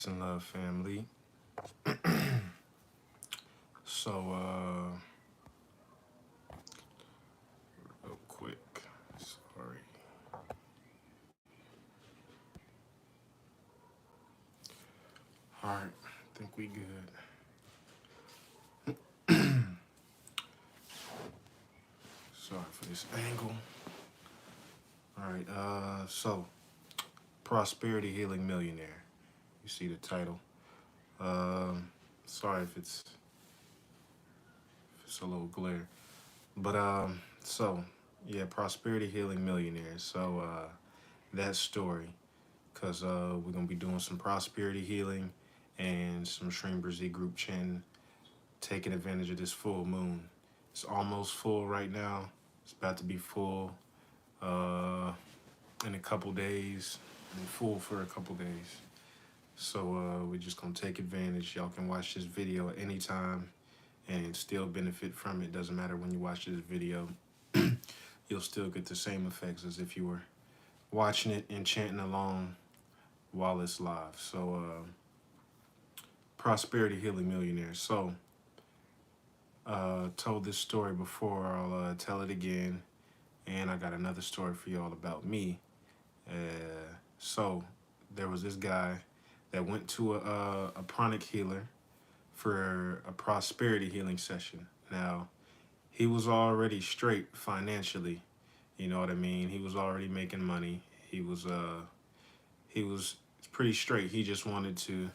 And love family. So real quick, sorry. All right, I think we good. Sorry for this angle. All right, so Prosperity Healing Millionaire. You see the title. Sorry if it's a little glare, but so yeah, Prosperity Healing Millionaire. So that story, cause we're gonna be doing some prosperity healing and some Shreem Brzee group chanting, taking advantage of this full moon. It's almost full right now. It's about to be full uh, in a couple days, and full for a couple days. So we're just gonna take advantage. Y'all can watch this video at any time and still benefit from it. Doesn't matter when you watch this video. You'll still get the same effects as if you were watching it and chanting along while it's live. So Prosperity Healing Millionaire. So told this story before. I'll tell it again, and I got another story for y'all about me. So there was this guy that went to a pranic healer for a prosperity healing session. Now he was already straight financially. You know what I mean? He was already making money. He was pretty straight. He just wanted to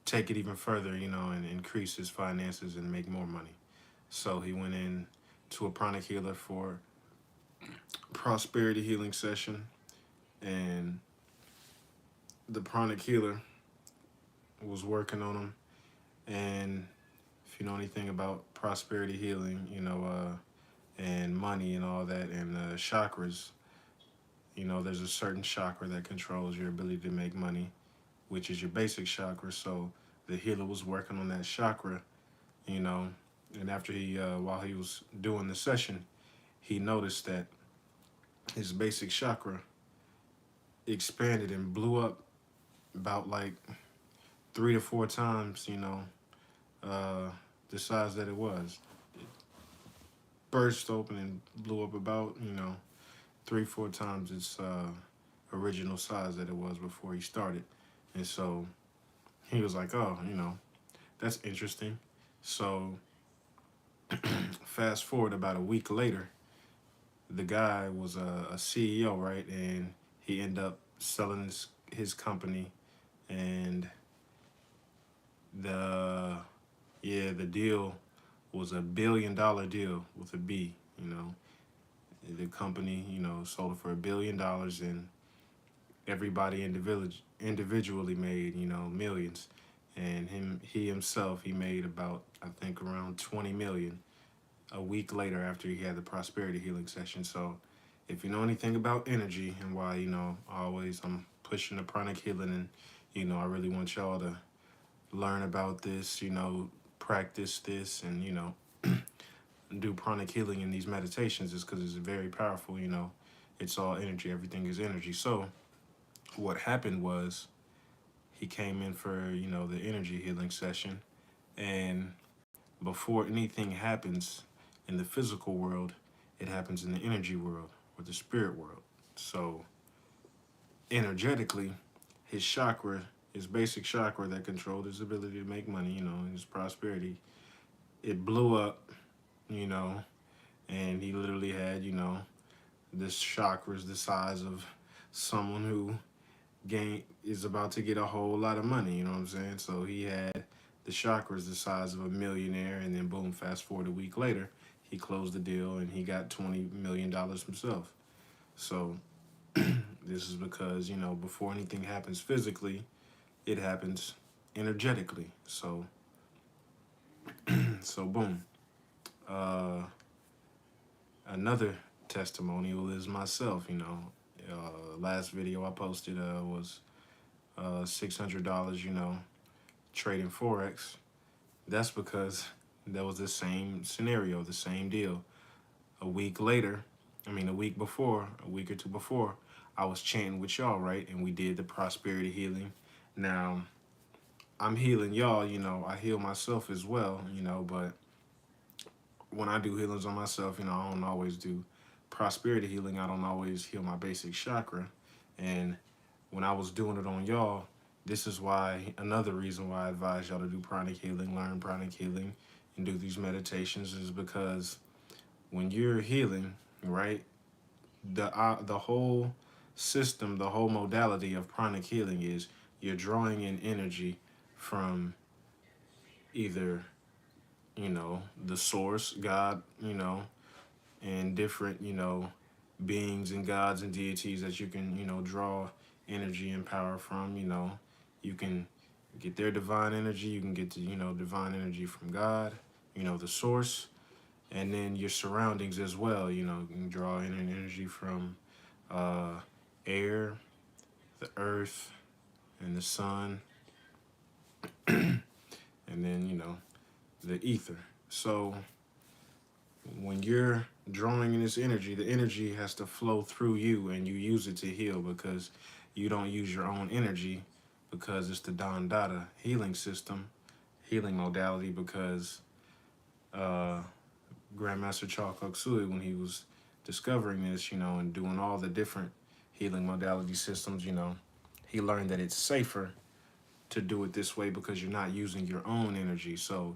take it even further, and increase his finances and make more money. So he went in to a pranic healer for prosperity healing session, and the pranic healer was working on him. And if you know anything about prosperity healing, and money and all that, and chakras, there's a certain chakra that controls your ability to make money, which is your basic chakra. So the healer was working on that chakra, you know, and after while he was doing the session, he noticed that his basic chakra expanded and blew up about like 3 to 4 times, uh, the size that it was. It burst open and blew up about, 3, 4 times its original size that it was before he started. And so he was like, oh, that's interesting. So fast forward about a week later, the guy was a CEO, right? And he ended up selling his company, and the the deal was a $1 billion deal with a B. The company, sold it for $1 billion, and everybody individually made, millions. And he himself, he made about, I think, around 20 million a week later after he had the prosperity healing session. So if you know anything about energy and why, I'm pushing the pranic healing, and, I really want y'all to learn about this, practice this, and, do pranic healing in these meditations, is because it's very powerful. It's all energy. Everything is energy. So what happened was he came in for, the energy healing session, and before anything happens in the physical world, it happens in the energy world or the spirit world. So energetically, his chakra, his basic chakra that controlled his ability to make money, his prosperity, it blew up, you know, and he literally had, this chakra is the size of someone who is about to get a whole lot of money, you know what I'm saying? So he had the chakras the size of a millionaire, and then boom, fast forward a week later, he closed the deal and he got $20 million himself. So this is because, before anything happens physically, it happens energetically. So boom. Uh, Another testimonial is myself, last video I posted was $600, trading Forex. That's because that was the same scenario, the same deal. A week later, a week before, a week or two before, I was chanting with y'all, right? And we did the prosperity healing. Now, I'm healing y'all, I heal myself as well, but when I do healings on myself, I don't always do prosperity healing. I don't always heal my basic chakra. And when I was doing it on y'all, this is why another reason why I advise y'all to do pranic healing, learn pranic healing, and do these meditations is because when you're healing, right, the whole system, the whole modality of pranic healing is you're drawing in energy from either the source, God, and different, beings and gods and deities that you can, draw energy and power from. You can get their divine energy, you can get divine energy from God, the source, and then your surroundings as well. You can draw in energy from uh, air, the earth, and the sun, and then, the ether. So when you're drawing in this energy, the energy has to flow through you and you use it to heal because you don't use your own energy because it's the Don Dada healing system, healing modality because uh, Grandmaster Chalk Sui, when he was discovering this, and doing all the different healing modality systems, he learned that it's safer to do it this way because you're not using your own energy. So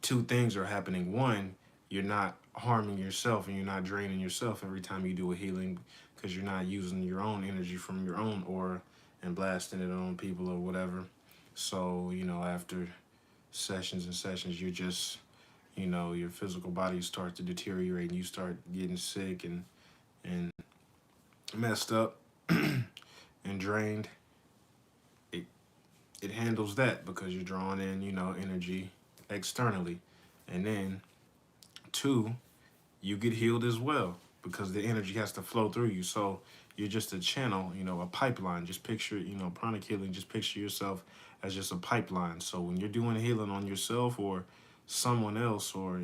two things are happening. One, you're not harming yourself and you're not draining yourself every time you do a healing because you're not using your own energy from your own aura and blasting it on people or whatever. So, after sessions and sessions, you're just, your physical body starts to deteriorate and you start getting sick and messed up and drained. It, it handles that because you're drawing in, energy externally. And then two, you get healed as well because the energy has to flow through you. So you're just a channel, a pipeline. Just picture, pranic healing, just picture yourself as just a pipeline. So when you're doing healing on yourself or someone else or,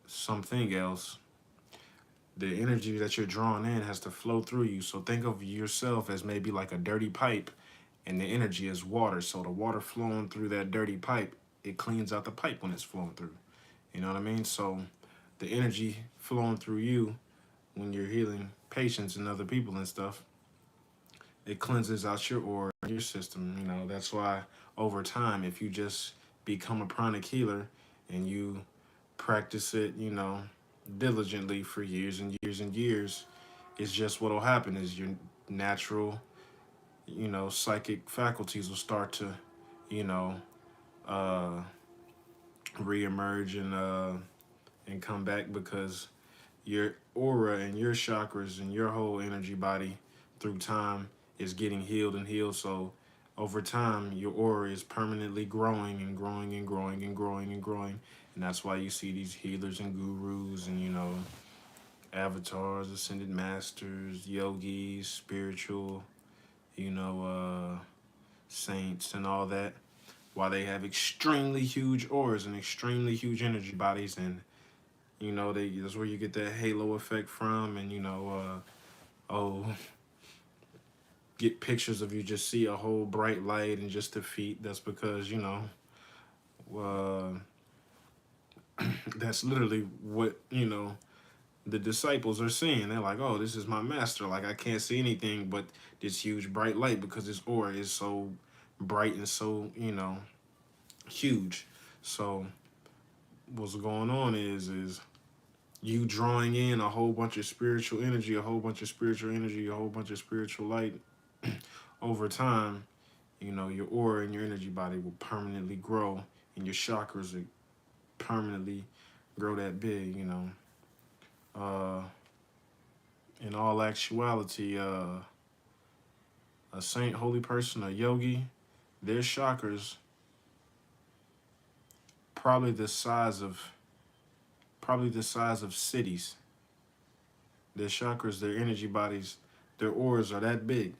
something else, the energy that you're drawing in has to flow through you. So think of yourself as maybe like a dirty pipe and the energy is water. So the water flowing through that dirty pipe, it cleans out the pipe when it's flowing through. You know what I mean? So the energy flowing through you when you're healing patients and other people and stuff, it cleanses out your aura, your system. That's why over time, if you just become a pranic healer and you practice it, diligently for years and years and years, it's just what'll happen is your natural, psychic faculties will start to, you know, uh, reemerge and come back because your aura and your chakras and your whole energy body through time is getting healed and healed. So over time, your aura is permanently growing and growing and growing and growing and growing. And that's why you see these healers and gurus and, avatars, ascended masters, yogis, spiritual, you know, saints and all that. Why they have extremely huge auras and extremely huge energy bodies and that's where you get that halo effect from, and oh, get pictures of you just see a whole bright light and just the feet. That's because uh, that's literally what the disciples are seeing. They're like, oh, this is my master. Like I can't see anything but this huge bright light because his aura is so bright and so huge. So what's going on is you drawing in a whole bunch of spiritual energy, a whole bunch of spiritual energy, a whole bunch of spiritual light over time, your aura and your energy body will permanently grow and your chakras will permanently grow that big, Uh, in all actuality, a saint, holy person, a yogi, their chakras probably the size of cities. Their chakras, their energy bodies, their auras are that big,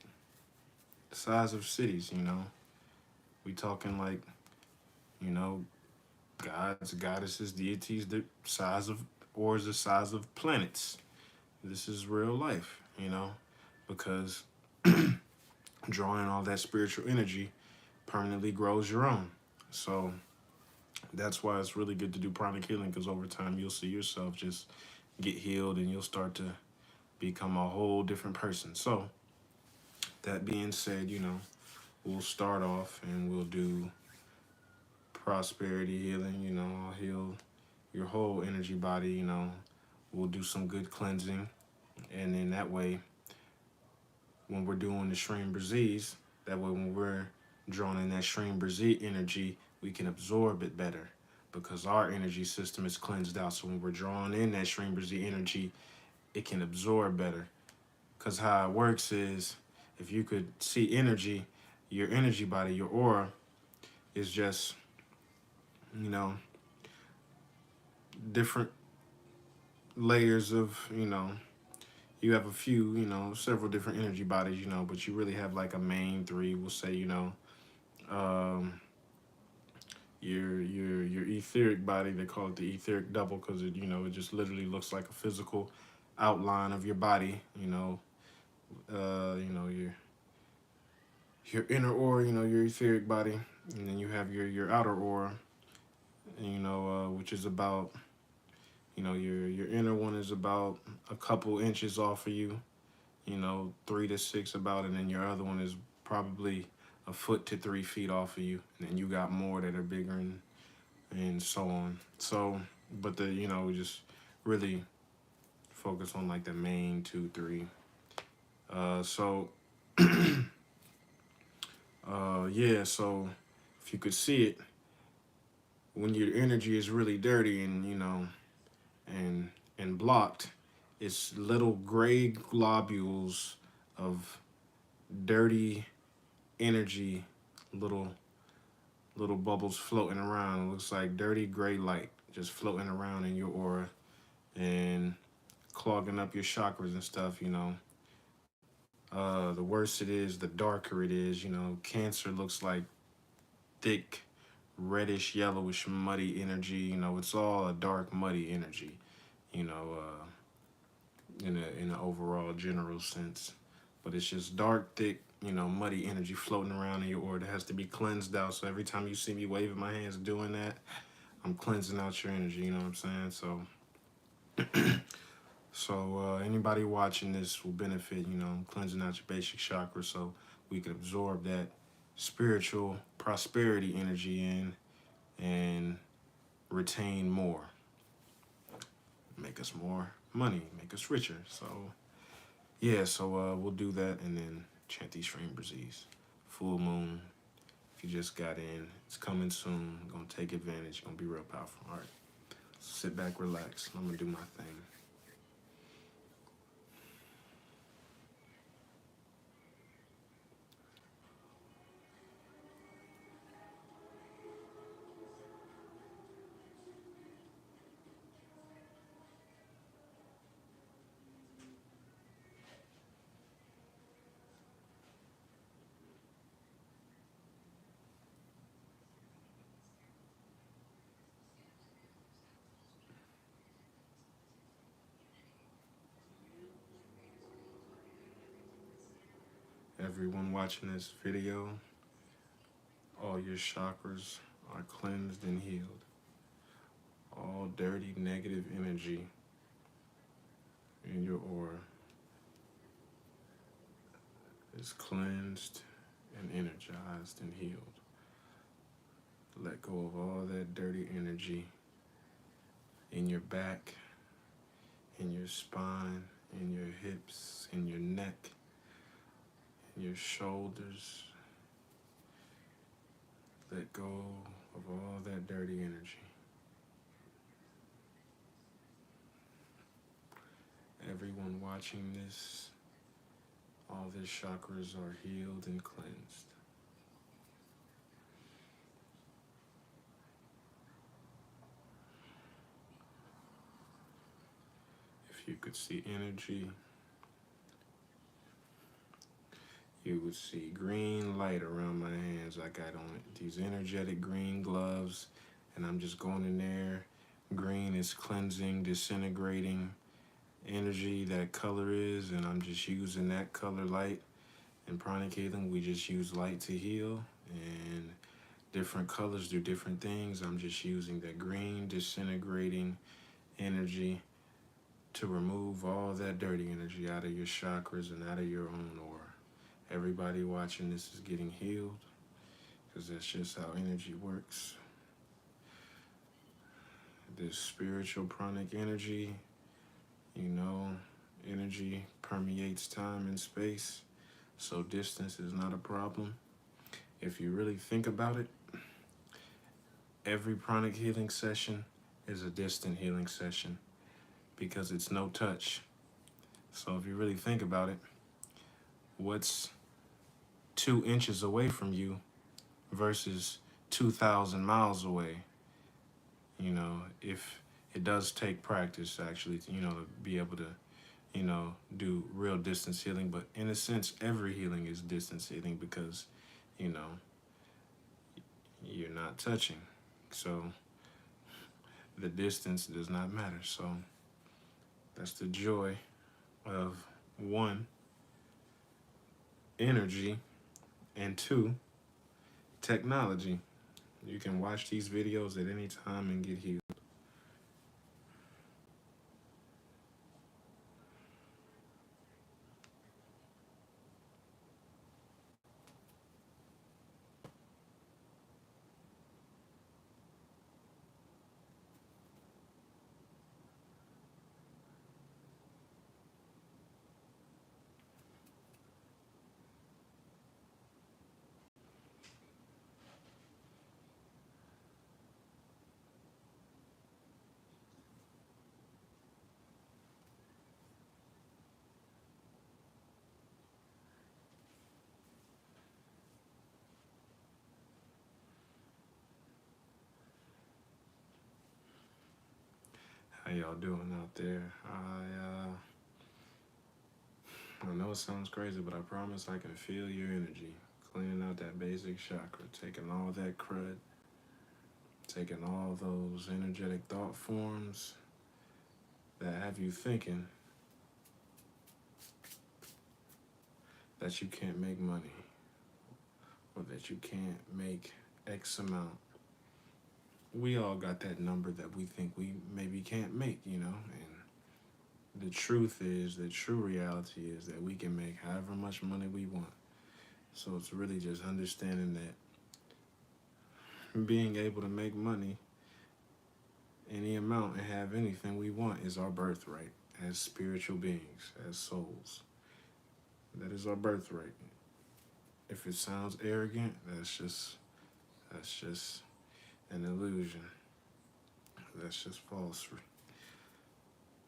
the size of cities. We talking like you know gods, goddesses, deities, the size of auras, the size of planets. This is real life, because drawing all that spiritual energy permanently grows your own. So that's why it's really good to do pranic healing, because over time you'll see yourself just get healed and you'll start to become a whole different person. So that being said, we'll start off and we'll do prosperity healing. I'll heal your whole energy body. We'll do some good cleansing, and then that way, when we're doing the Shreem Brzees, that way when we're drawing in that Shreem Brzee energy, we can absorb it better because our energy system is cleansed out. So when we're drawing in that Shreem Brzee energy, it can absorb better. Because how it works is, if you could see energy, your energy body, your aura, is just, you know, different layers of, you have a few, several different energy bodies, but you really have like a main three. We'll say, um, your etheric body. They call it the etheric double because it just literally looks like a physical outline of your body. Your inner aura, your etheric body, and then you have your outer aura, which is about, your inner one is about a couple inches off of you, 3 to 6 about, and then your other one is probably a foot to 3 feet off of you, and then you got more that are bigger and so on. So, but we just really focus on like the main 2, 3. So, yeah. So, if you could see it, when your energy is really dirty and and blocked, it's little gray globules of dirty energy, little little bubbles floating around. It looks like dirty gray light just floating around in your aura and clogging up your chakras and stuff. The worse it is, the darker it is. Cancer looks like thick, reddish, yellowish, muddy energy. It's all a dark, muddy energy. You know, in an overall general sense, but it's just dark, thick, muddy energy floating around in your aura that has to be cleansed out. So every time you see me waving my hands doing that, I'm cleansing out your energy. You know what I'm saying? So anybody watching this will benefit. Cleansing out your basic chakra so we can absorb that spiritual prosperity energy in and retain more, make us more money, make us richer. So yeah, so we'll do that and then chant these Shreem Brzees. Full moon. If you just got in, it's coming soon. Gonna take advantage. Gonna be real powerful. All right. Sit back, relax. I'm gonna do my thing. Everyone watching this video, all your chakras are cleansed and healed. All dirty, negative energy in your aura is cleansed and energized and healed. Let go of all that dirty energy in your back, in your spine, in your hips, in your neck, in your shoulders. Let go of all that dirty energy. Everyone watching this, all their chakras are healed and cleansed. If you could see energy, you would see green light around my hands. I got on these energetic green gloves, and I'm just going in there. Green is cleansing, disintegrating energy, that color is, and I'm just using that color light In pranic healing, we just use light to heal, and different colors do different things. I'm just using the green disintegrating energy to remove all that dirty energy out of your chakras and out of your own aura. Everybody watching this is getting healed, because that's just how energy works. This spiritual pranic energy, you know, energy permeates time and space, so distance is not a problem. If you really think about it, every pranic healing session is a distant healing session because it's no touch. So if you really think about it, what's 2 inches away from you versus 2,000 miles away? You know, if it does take practice actually, you know, to be able to, you know, do real distance healing. But in a sense, every healing is distance healing because, you know, you're not touching. So the distance does not matter. So that's the joy of 1, energy, and 2, technology. You can watch these videos at any time and get healed. How y'all doing out there? I know it sounds crazy, but I promise I can feel your energy. Cleaning out that basic chakra, taking all that crud, taking all those energetic thought forms that have you thinking that you can't make money or that you can't make X amount. We all got that number that we think we maybe can't make, you know, and the truth is, the true reality is that we can make however much money we want. So it's really just understanding that being able to make money, any amount, and have anything we want is our birthright as spiritual beings, as souls. That is our birthright. If it sounds arrogant, that's just an illusion. That's just false.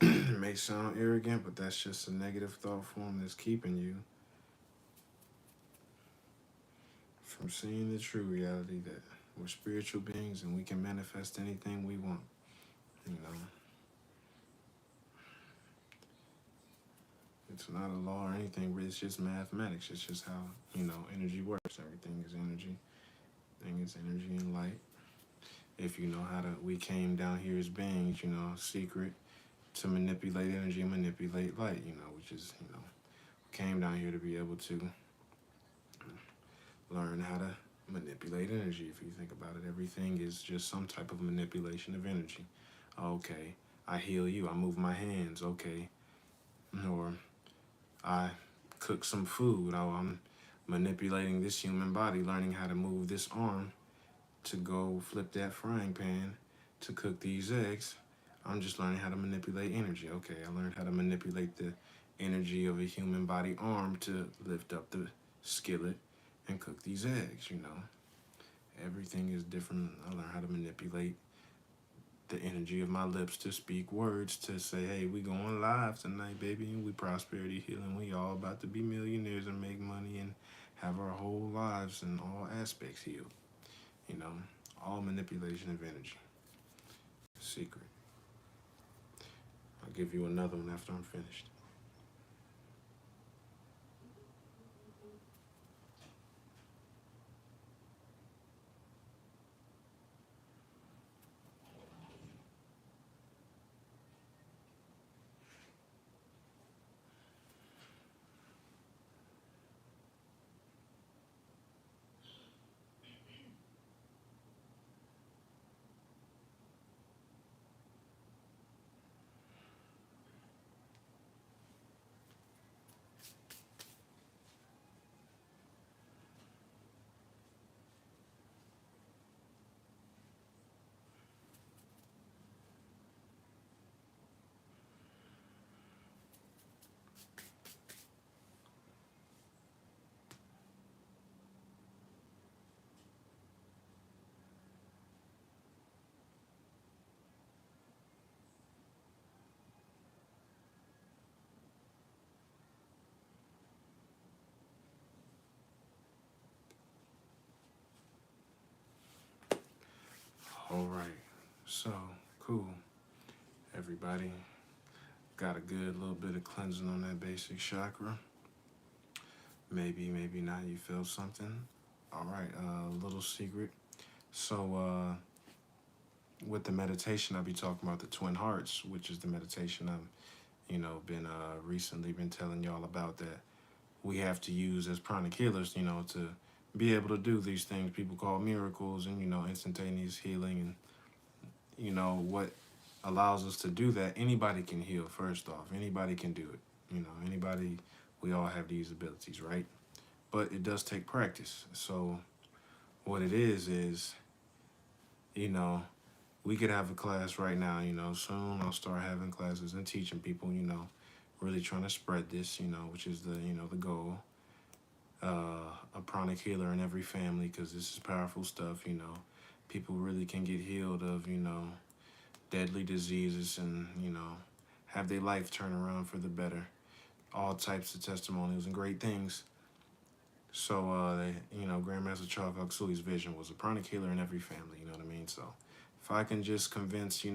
It may sound arrogant, but that's just a negative thought form that's keeping you from seeing the true reality that we're spiritual beings and we can manifest anything we want, you know. It's not a law or anything, it's just mathematics. It's just how, you know, energy works. Everything is energy. Everything is energy and light. If you know how to, we came down here as beings, you know, secret to manipulate energy and manipulate light, you know, which is, you know, came down here to be able to learn how to manipulate energy. If you think about it, everything is just some type of manipulation of energy. Okay, I heal you, I move my hands, okay. Or I cook some food, I'm manipulating this human body, learning how to move this arm to go flip that frying pan to cook these eggs. I'm just learning how to manipulate energy. Okay, I learned how to manipulate the energy of a human body arm to lift up the skillet and cook these eggs, you know. Everything is different. I learned how to manipulate the energy of my lips to speak words to say, hey, we going live tonight, baby, and we prosperity healing. We all about to be millionaires and make money and have our whole lives and all aspects healed. You know, all manipulation of energy. Secret. I'll give you another one after I'm finished. All right. So cool. Everybody got a good little bit of cleansing on that basic chakra. Maybe, maybe not. You feel something. All right. Little secret. So with the meditation, I'll be talking about the twin hearts, which is the meditation I've been recently been telling y'all about, that we have to use as pranic healers, to be able to do these things people call miracles, and instantaneous healing. And what allows us to do that, anybody can heal. First off, anybody can do it. Anybody, we all have these abilities, right? But it does take practice. So what it is you know we could have a class right now. Soon I'll start having classes and teaching people, really trying to spread this, which is the goal. A pranic healer in every family, because this is powerful stuff. People really can get healed of deadly diseases, and have their life turn around for the better. All types of testimonials and great things. So Grandmaster Charles Aksui's vision was a pranic healer in every family. You know what I mean? So if I can just convince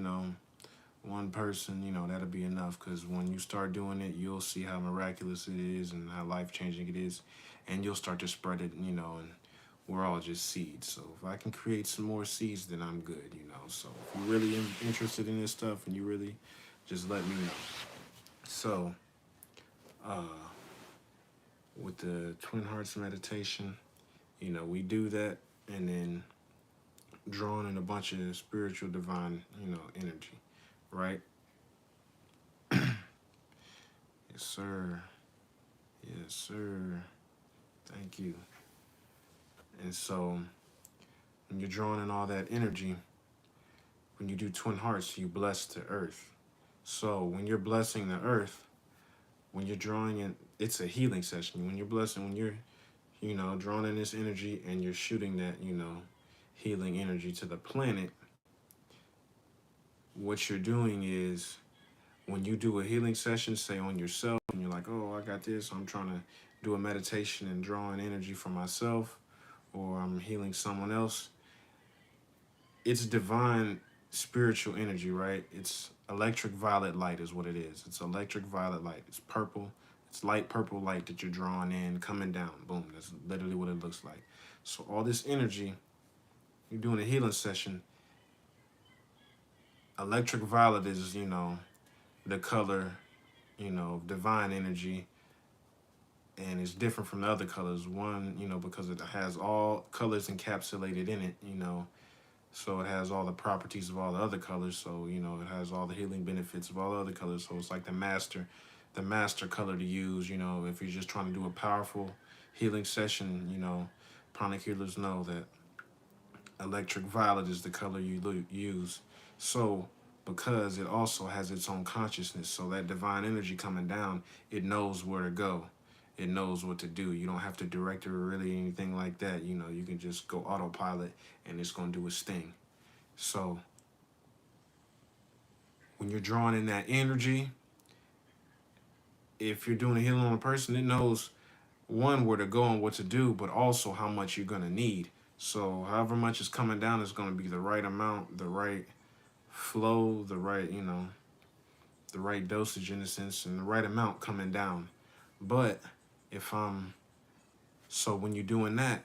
one person, that'll be enough. Because when you start doing it, you'll see how miraculous it is and how life changing it is, and you'll start to spread it. And we're all just seeds. So if I can create some more seeds, then I'm good. So if you're really interested in this stuff, and you really just let me know. So with the Twin Hearts meditation, we do that, and then drawing in a bunch of spiritual divine, energy, right? Yes, sir. Yes, sir. Thank you. And so when you're drawing in all that energy, when you do Twin Hearts, you bless the earth. So when you're blessing the earth, when you're drawing in, it's a healing session. When you're blessing, when you're, drawing in this energy, and you're shooting that, healing energy to the planet, what you're doing is, when you do a healing session, say on yourself, and you're like, oh, I got this, I'm trying to do a meditation and drawing energy for myself, or I'm healing someone else, it's divine spiritual energy, right? It's electric violet light is what it is. It's electric violet light. It's purple. It's light purple light that you're drawing in, coming down. Boom. That's literally what it looks like. So all this energy, you're doing a healing session. Electric violet is, the color, divine energy, and it's different from the other colors. One, because it has all colors encapsulated in it, so it has all the properties of all the other colors. So, it has all the healing benefits of all the other colors. So it's like the master color to use, if you're just trying to do a powerful healing session. Pranic healers know that electric violet is the color you use. So because it also has its own consciousness, so that divine energy coming down, it knows where to go. It knows what to do. You don't have to direct it or really anything like that. You can just go autopilot, and it's going to do its thing. So when you're drawing in that energy, if you're doing a healing on a person, it knows, one, where to go and what to do, but also how much you're going to need. So however much is coming down is going to be the right amount, the right flow, the right, the right dosage in a sense, and the right amount coming down. But so when you're doing that,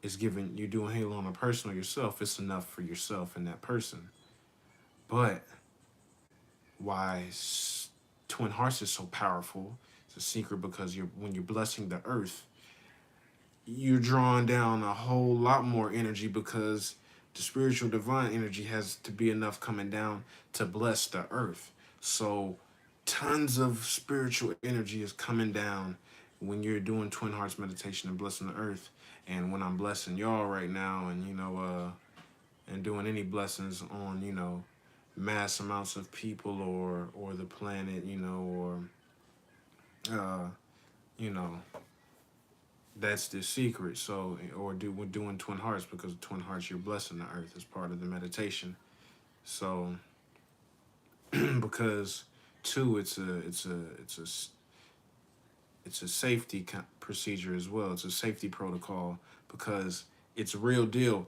you're doing healing on a person or yourself, it's enough for yourself and that person. But why Twin Hearts is so powerful, it's a secret, because when you're blessing the earth, you're drawing down a whole lot more energy, because the spiritual divine energy has to be enough coming down to bless the earth. So tons of spiritual energy is coming down when you're doing Twin Hearts meditation and blessing the earth. And when I'm blessing y'all right now, and and doing any blessings on mass amounts of people, or the planet, or you know that's the secret. So, we're doing Twin Hearts, because Twin Hearts, you're blessing the earth as part of the meditation. So because two, it's a safety procedure as well. It's a safety protocol, because it's a real deal.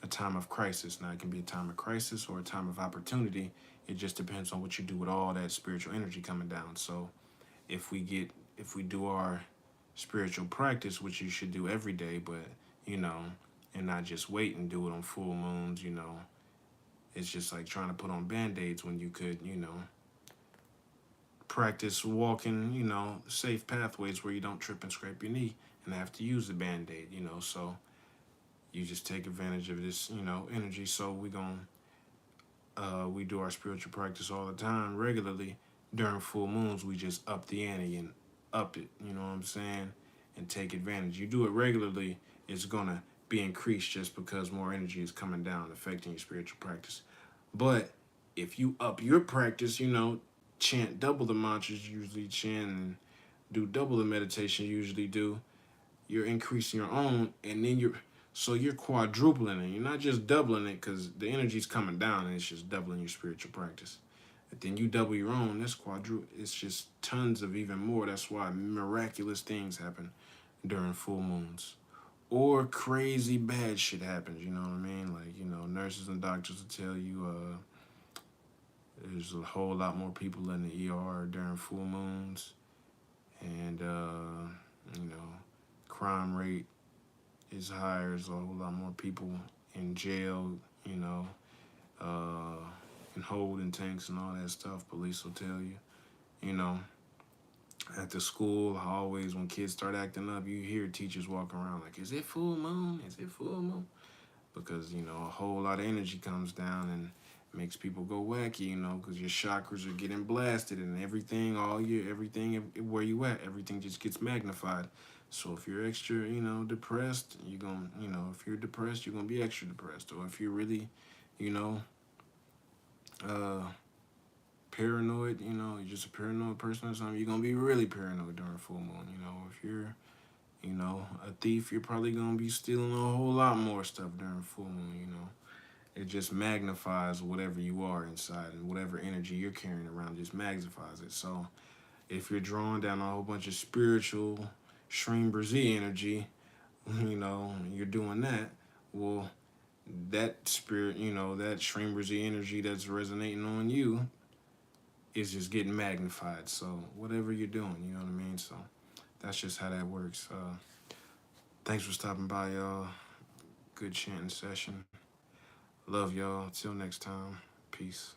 a time of crisis. Now, it can be a time of crisis or a time of opportunity. It just depends on what you do with all that spiritual energy coming down. So if we do our spiritual practice, which you should do every day, but you know, and not just wait and do it on full moons, it's just like trying to put on band-aids when you could, practice walking, safe pathways where you don't trip and scrape your knee and have to use the band-aid, so you just take advantage of this, energy. So we do our spiritual practice all the time, regularly. During full moons, we just up the ante and up it, you know what I'm saying? And take advantage. You do it regularly, it's gonna be increased just because more energy is coming down, affecting your spiritual practice. But if you up your practice, chant double the mantras you usually chant and do double the meditation you usually do, you're increasing your own, and then you're quadrupling it. You're not just doubling it because the energy's coming down and it's just doubling your spiritual practice. But then you double your own, that's quadruple. It's just tons of even more. That's why miraculous things happen during full moons. Or crazy bad shit happens, you know what I mean? Like, nurses and doctors will tell you there's a whole lot more people in the ER during full moons. And, crime rate is higher. There's a whole lot more people in jail, uh, in holding tanks and all that stuff. Police will tell you, you know. At the school, always when kids start acting up, you hear teachers walking around like, is it full moon? Is it full moon? Because, a whole lot of energy comes down and makes people go wacky, because your chakras are getting blasted and everything, everything where you at, everything just gets magnified. So if you're extra, depressed, you're going to, if you're depressed, you're going to be extra depressed. Or if you're really, you know, uh, paranoid, you're just a paranoid person or something, you're going to be really paranoid during full moon. If you're, a thief, you're probably going to be stealing a whole lot more stuff during full moon. It just magnifies whatever you are inside, and whatever energy you're carrying around just magnifies it. So if you're drawing down a whole bunch of spiritual Shreem Brzee energy, you're doing that, well, that spirit, that Shreem Brzee energy that's resonating on you is just getting magnified. So whatever you're doing, you know what I mean? So that's just how that works. Thanks for stopping by, y'all. Good chanting session. Love y'all. Till next time. Peace.